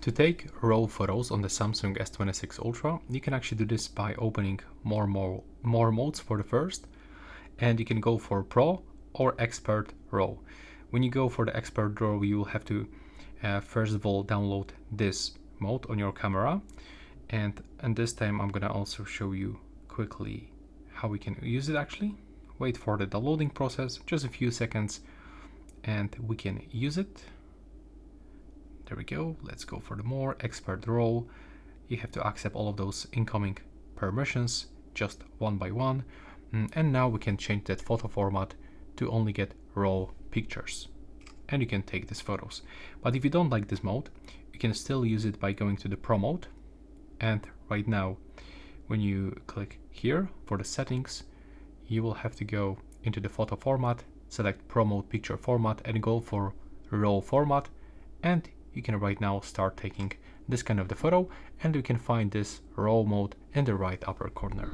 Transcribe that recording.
To take RAW photos on the Samsung S26 Ultra, you can actually do this by opening more modes for the first, and you can go for Pro or Expert RAW. When you go for the Expert RAW, you will have to first of all download this mode on your camera, and this time I'm gonna also show you quickly how we can use it actually. Wait for the downloading process, just a few seconds, and we can use it. There we go. Let's go for the more Expert RAW. You have to accept all of those incoming permissions just one by one. And now we can change that photo format to only get RAW pictures. And you can take these photos. But if you don't like this mode, you can still use it by going to the Pro mode. And right now, when you click here for the settings, you will have to go into the photo format, select Pro mode picture format, and go for RAW format. And you can right now start taking this kind of the photo, and you can find this RAW mode in the right upper corner.